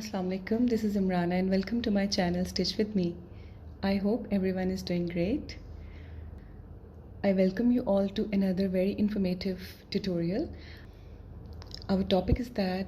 Assalamu alaikum. This is Imrana and welcome to my channel Stitch with Me. I hope everyone is doing great. I welcome you all to another very informative tutorial. Our topic is that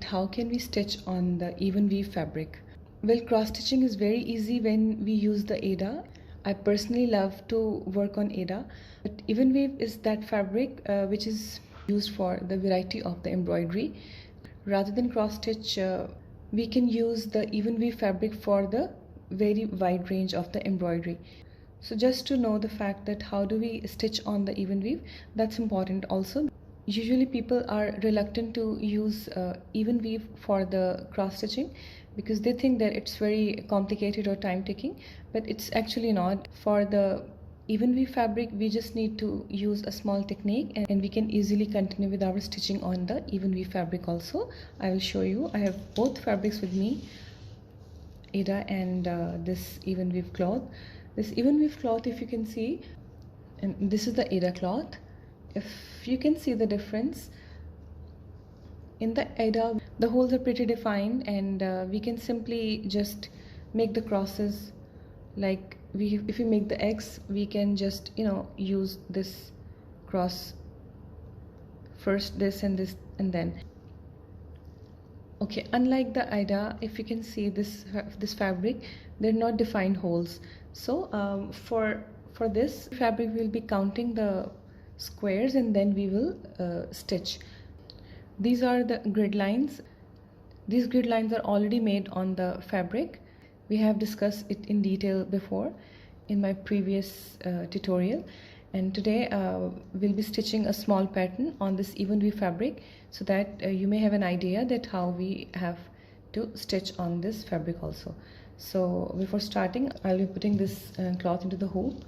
how can we stitch on the Evenweave fabric. Well, cross stitching is very easy when we use the Aida. I personally love to work on Aida, but Evenweave is that fabric which is used for the variety of the embroidery. Rather than cross stitch, we can use the Evenweave fabric for the very wide range of the embroidery. So just to know the fact that how do we stitch on the Evenweave, that's important also. Usually people are reluctant to use Evenweave for the cross stitching because they think that it's very complicated or time taking, but it's actually not. For the Evenweave fabric, we just need to use a small technique and we can easily continue with our stitching on the Evenweave fabric also. I will show you. I have both fabrics with me, Aida and this Evenweave cloth. This Evenweave cloth, if you can see, and this is the Aida cloth. If you can see the difference, in the Aida, the holes are pretty defined and we can simply just make the crosses like if we make the X, we can just use this cross first, this and this, and then okay. Unlike the Aida, if you can see this fabric, they're not defined holes. So for this fabric, we'll be counting the squares and then we will stitch. These are the grid lines. These grid lines are already made on the fabric. We have discussed it in detail before in my previous tutorial, and today we'll be stitching a small pattern on this Evenweave fabric so that you may have an idea that how we have to stitch on this fabric also. So before starting, I'll be putting this cloth into the hoop.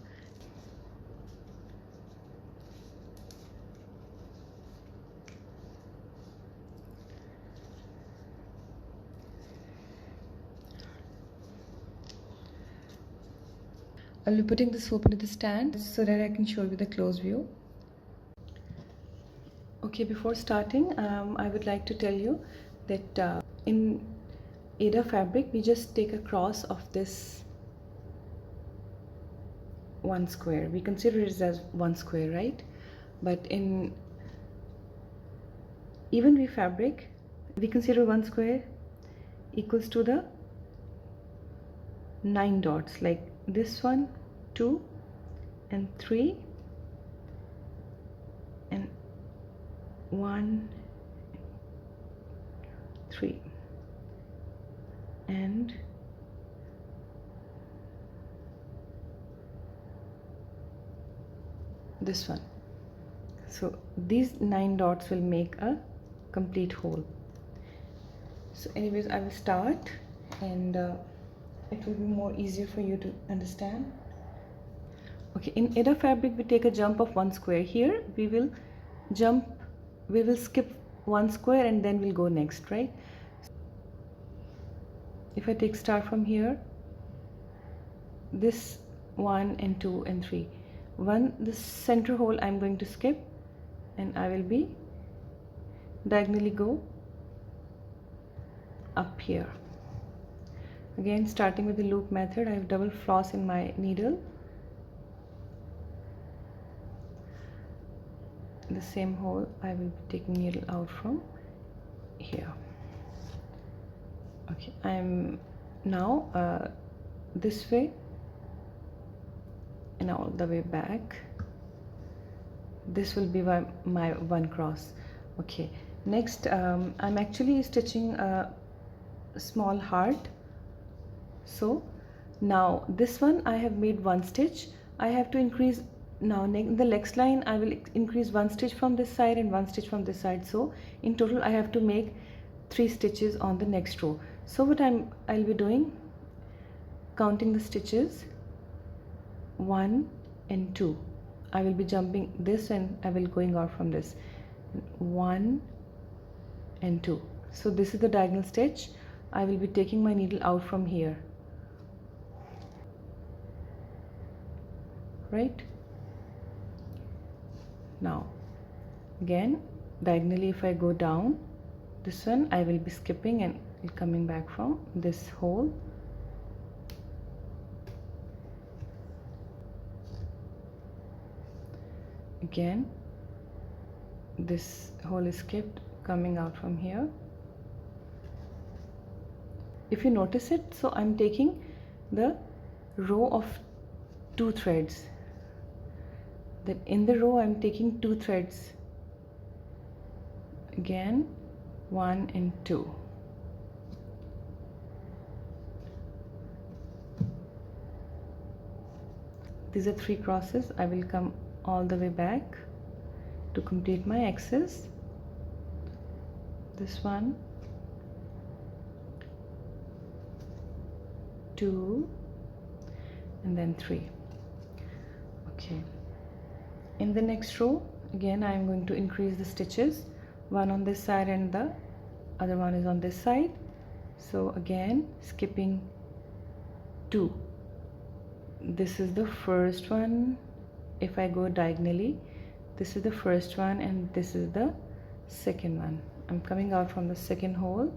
I'll be putting this hoop into the stand so that I can show you the close view. Okay, before starting, I would like to tell you that in Aida fabric, we just take a cross of this one square. We consider it as one square, right? But in Evenweave fabric, we consider one square equals to the 9 dots, like this one, 2 and 3 and 1, 3 and this one. So these 9 dots will make a complete whole. So anyways, I will start and it will be more easier for you to understand. Okay, in Aida fabric, we take a jump of one square. Here we will skip one square and then we'll go next, right? If I take start from here, this 1 and 2 and 3, this center hole I'm going to skip and I will be diagonally go up here. Again, starting with the loop method, I have double floss in my needle. The same hole I will be taking needle out from here. Okay, I'm now this way and all the way back. This will be my one cross. Okay, next I'm actually stitching a small heart. So now this one I have made one stitch. I have to increase now in the next line. I will increase one stitch from this side and one stitch from this side. So in total I have to make 3 stitches on the next row. So what I'll be doing, counting the stitches 1 and 2. I will be jumping this and I will going out from this 1 and 2. So this is the diagonal stitch. I will be taking my needle out from here, right? Now again diagonally, if I go down, this one I will be skipping and coming back from this hole. Again, this hole is skipped, coming out from here. If you notice it, so I'm taking the row of 2 threads. Then in the row I'm taking 2 threads. Again, 1 and 2. These are 3 crosses. I will come all the way back to complete my X's. This one, 2, and then 3. Okay. In the next row, again I am going to increase the stitches, one on this side and the other one is on this side. So again, skipping 2. This is the first one. If I go diagonally, this is the first one and this is the second one. I'm coming out from the second hole.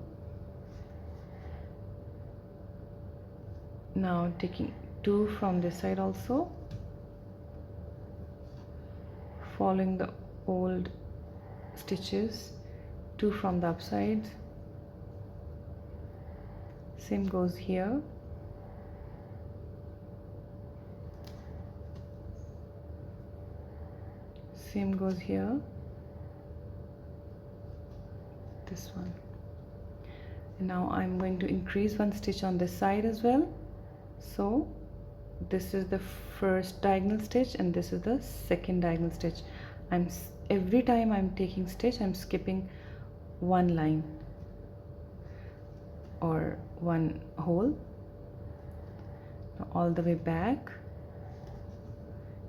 Now taking 2 from this side also, following the old stitches, 2 from the upside. Same goes here. Same goes here. This one. And now I'm going to increase 1 stitch on this side as well. So this is the first diagonal stitch and this is the second diagonal stitch. Every time I'm taking stitch, I'm skipping 1 line or 1 hole. Now all the way back,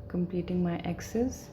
completing my X's.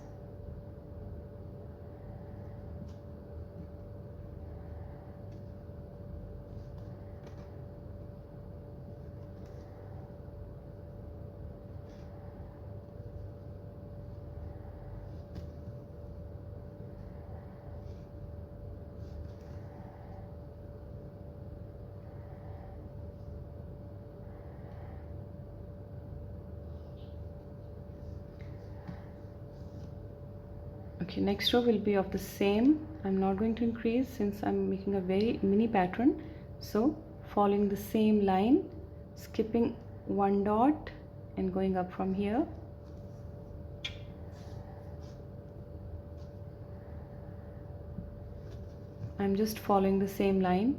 Okay, next row will be of the same. I'm not going to increase since I'm making a very mini pattern. So following the same line, skipping 1 dot and going up from here. I'm just following the same line.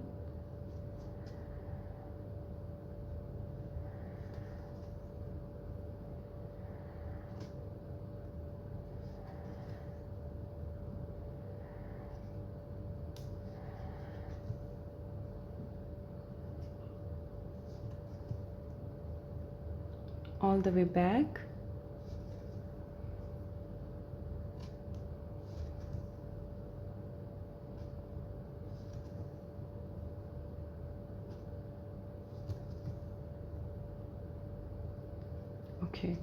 All the way back. Okay.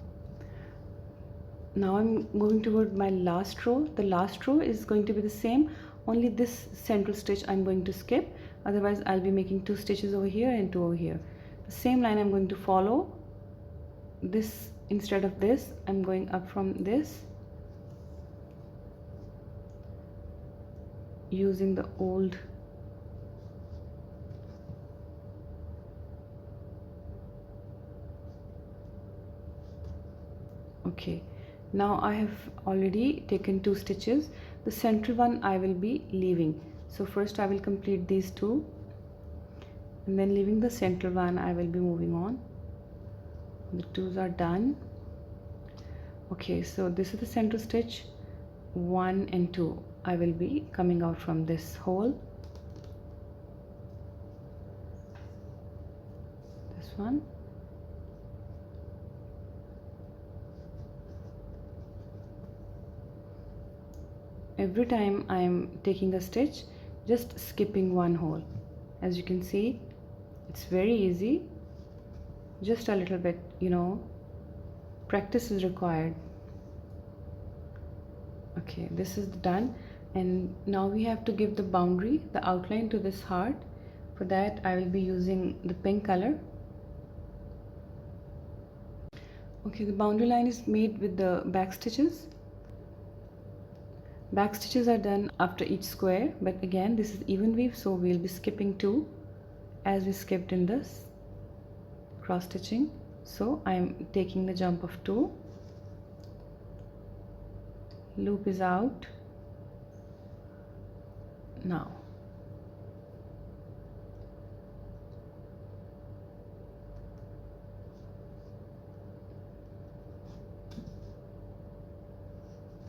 Now I'm going toward my last row. The last row is going to be the same, only this central stitch I'm going to skip. Otherwise I'll be making 2 stitches over here and 2 over here. The same line I'm going to follow. This instead of this, I'm going up from this using the old okay. Now I have already taken 2 stitches. The central one I will be leaving. So first I will complete these 2 and then leaving the central one I will be moving on. The 2's are done. Okay, so this is the central stitch, 1 and 2. I will be coming out from this hole. This one. Every time I am taking a stitch, just skipping 1 hole. As you can see, it's very easy. Just a little bit, practice is required. Okay, this is done, and now we have to give the boundary, the outline to this heart. For that I will be using the pink color. Okay, the boundary line is made with the back stitches. Back stitches are done after each square, but again this is even weave, so we'll be skipping 2 as we skipped in this cross stitching. So I'm taking the jump of 2, loop is out. Now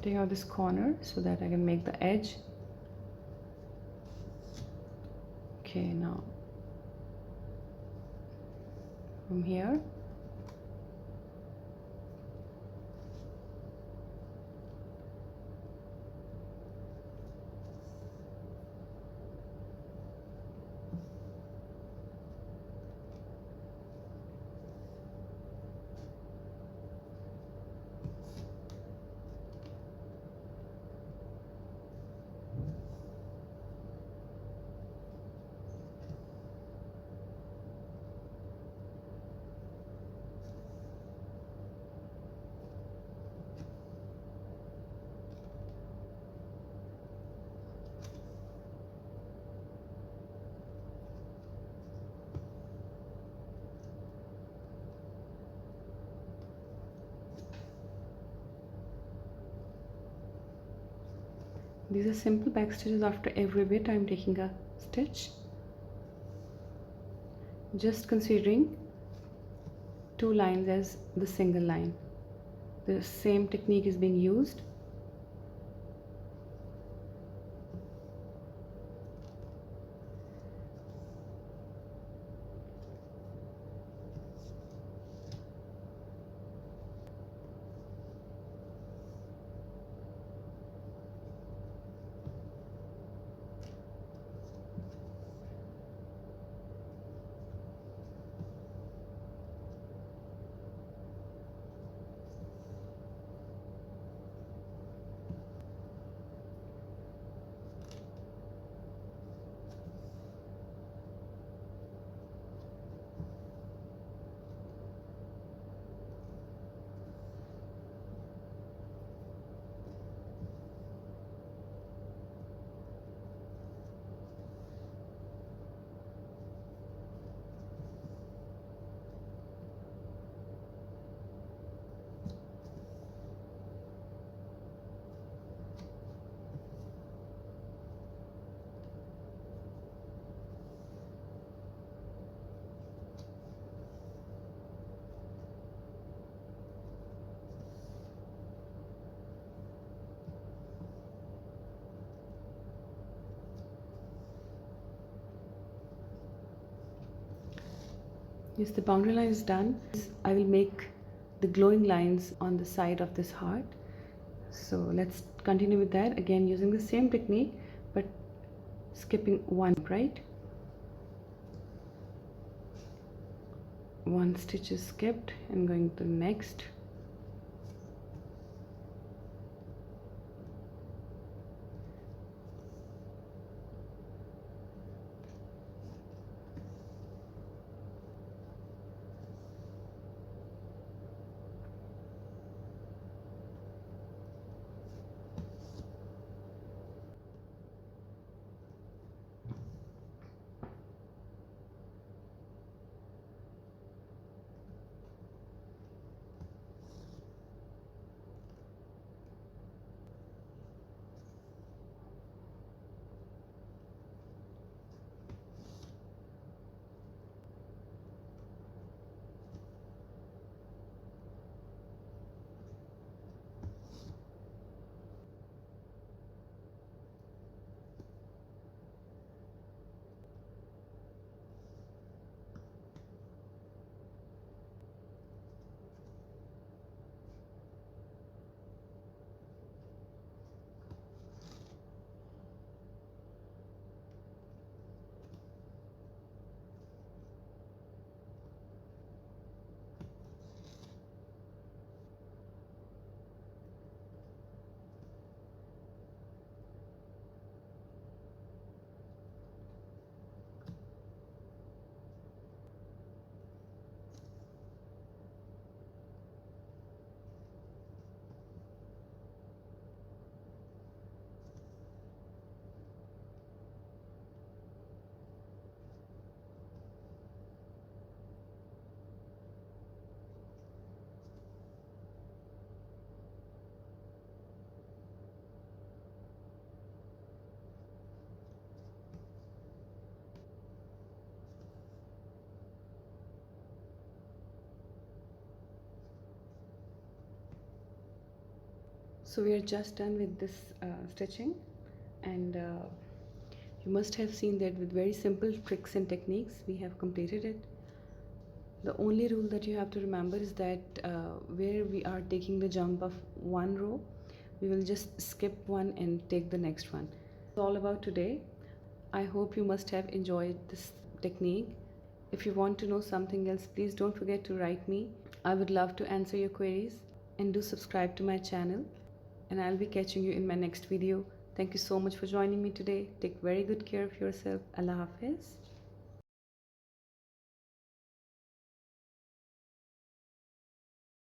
take out this corner so that I can make the edge. Okay, now from here these are simple back stitches. After every bit I'm taking a stitch, just considering 2 lines as the single line. The same technique is being used. Yes, the boundary line is done. I will make the glowing lines on the side of this heart. So let's continue with that, again using the same technique but skipping 1, right? 1 stitch is skipped and going to the next. So we are just done with this stitching, and you must have seen that with very simple tricks and techniques we have completed it. The only rule that you have to remember is that where we are taking the jump of one row, we will just skip one and take the next one. It's all about today. I hope you must have enjoyed this technique. If you want to know something else, please don't forget to write me. I would love to answer your queries, and do subscribe to my channel, and I'll be catching you in my next video. Thank you so much for joining me today. Take very good care of yourself. Allah Hafiz.